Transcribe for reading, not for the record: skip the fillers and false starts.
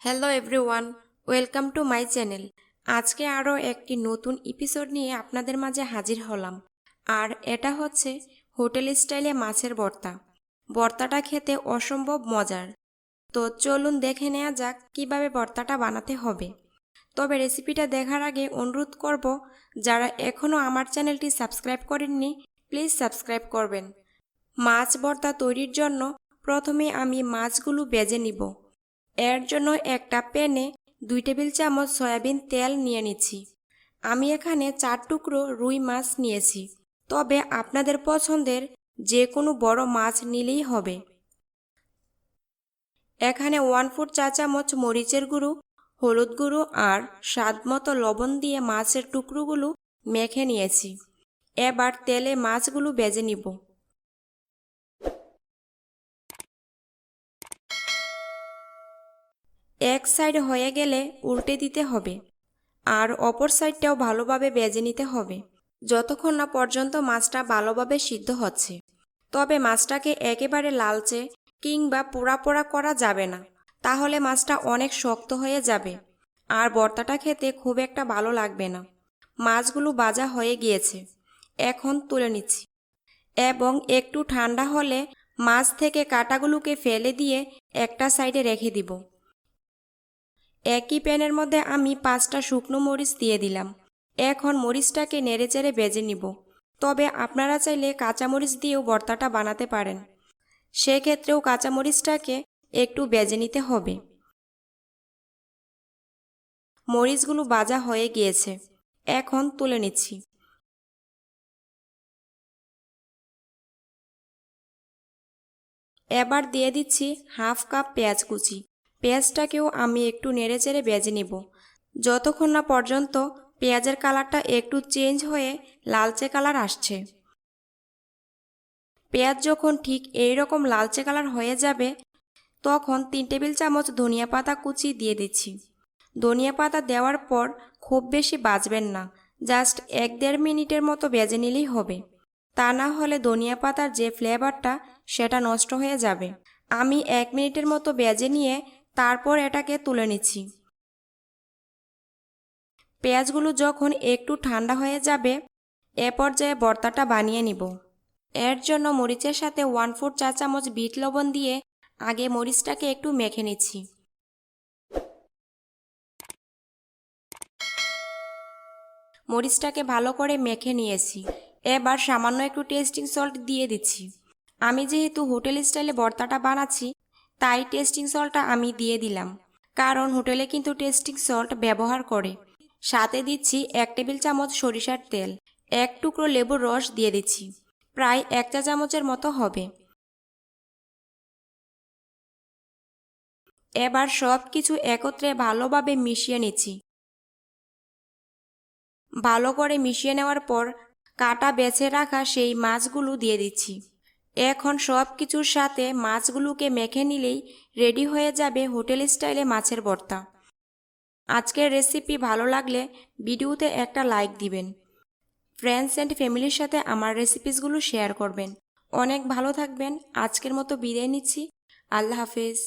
Hello everyone, welcome to my channel. আজকে আরও একটি নতুন এপিসোড নিয়ে আপনাদের মাঝে হাজির হলাম। আর এটা হচ্ছে হোটেল স্টাইলে মাছের ভর্তা। ভর্তাটা খেতে অসম্ভব মজার। তো চলুন দেখে নেওয়া যাক কিভাবে ভর্তাটা বানাতে হবে। তবে রেসিপিটা দেখার আগে অনুরোধ করব, যারা এখনও আমার চ্যানেলটি সাবস্ক্রাইব করেননি প্লিজ সাবস্ক্রাইব করবেন। মাছ ভর্তা তৈরির জন্য প্রথমে আমি মাছগুলো ভেজে নিব। এর জন্য একটা প্যানে 2 টেবিল চামচ সয়াবিন তেল নিয়ে নিচ্ছি। আমি এখানে 4 টুকরো রুই মাছ নিয়েছি, তবে আপনাদের পছন্দের যে কোনো বড় মাছ নিলেই হবে। এখানে 1/4 চা চামচ মরিচের গুঁড়ো, হলুদ গুঁড়ো আর স্বাদ মতো লবণ দিয়ে মাছের টুকরোগুলো মেখে নিয়েছি। এবার তেলে মাছগুলো ভেজে নিব। এক সাইড হয়ে গেলে উল্টে দিতে হবে, আর অপর সাইডটাও ভালোভাবে ভেজে নিতে হবে যতক্ষণ না পর্যন্ত মাছটা ভালোভাবে সিদ্ধ হচ্ছে। তবে মাছটাকে একেবারে লালচে কিংবা পোড়া পোড়া করা যাবে না, তাহলে মাছটা অনেক শক্ত হয়ে যাবে আর ভর্তাটা খেতে খুব একটা ভালো লাগবে না। মাছগুলো ভাজা হয়ে গিয়েছে, এখন তুলে নিচ্ছি এবং একটু ঠান্ডা হলে মাছ থেকে কাঁটাগুলোকে ফেলে দিয়ে একটা সাইডে রেখে দিব। একই প্যানের মধ্যে আমি 5টা শুকনো মরিচ দিয়ে দিলাম। এখন মরিচটাকে নেড়েচেড়ে ভেজে নিব। তবে আপনারা চাইলে কাঁচামরিচ দিয়েও ভর্তাটা বানাতে পারেন, সেক্ষেত্রেও কাঁচামরিচটাকে একটু ভেজে নিতে হবে। মরিচগুলো ভাজা হয়ে গিয়েছে, এখন তুলে নিচ্ছি। এবার দিয়ে দিচ্ছি 1/2 কাপ পেঁয়াজ কুচি। পেঁয়াজটাকেও আমি একটু নেড়েচেড়ে ভেজে নিব যতক্ষণ না পর্যন্ত পেঁয়াজের কালারটা একটু চেঞ্জ হয়ে লালচে কালার আসছে। পেঁয়াজ যখন ঠিক এই রকম লালচে কালার হয়ে যাবে তখন 3 টেবিল চামচ ধনিয়া পাতা কুচি দিয়ে দিচ্ছি। ধনিয়া পাতা দেওয়ার পর খুব বেশি ভাজবেন না, জাস্ট 1-1.5 মিনিটের মতো ভেজে নিলেই হবে। তা না হলে ধনিয়া পাতার যে ফ্লেভারটা সেটা নষ্ট হয়ে যাবে। আমি 1 মিনিটের মতো ভেজে নিয়ে তারপর এটাকে তুলে নিচ্ছি। পেঁয়াজগুলো যখন একটু ঠান্ডা হয়ে যাবে এ পর্যায়ে ভর্তাটা বানিয়ে নিব। এর জন্য মরিচের সাথে 1/4 চা চামচ বিট লবণ দিয়ে আগে মরিচটাকে একটু মেখে নিচ্ছি। মরিচটাকে ভালো করে মেখে নিয়েছি। এবার সামান্য একটু টেস্টিং সল্ট দিয়ে দিচ্ছি। আমি যেহেতু হোটেল স্টাইলে ভর্তাটা বানাচ্ছি তাই টেস্টিং সল্টটা আমি দিয়ে দিলাম, কারণ হোটেলে কিন্তু টেস্টিং সল্ট ব্যবহার করে। সাথে দিচ্ছি 1 টেবিল চামচ সরিষার তেল, 1 টুকরো লেবুর রস দিয়ে দিচ্ছি, প্রায় 1 চা চামচের মতো হবে। এবার সব কিছু একত্রে ভালোভাবে মিশিয়ে নিচ্ছি। ভালো করে মিশিয়ে নেওয়ার পর কাটা বেছে রাখা সেই মাছগুলো দিয়ে দিচ্ছি। এখন সব কিছুর সাথে মাছগুলোকে মেখে নিলেই রেডি হয়ে যাবে হোটেল স্টাইলে মাছের ভর্তা। আজকের রেসিপি ভালো লাগলে ভিডিওতে একটা লাইক দিবেন। ফ্রেন্ডস অ্যান্ড ফ্যামিলির সাথে আমার রেসিপিসগুলো শেয়ার করবেন। অনেক ভালো থাকবেন। আজকের মতো বিদায় নিচ্ছি। আল্লাহ হাফেজ।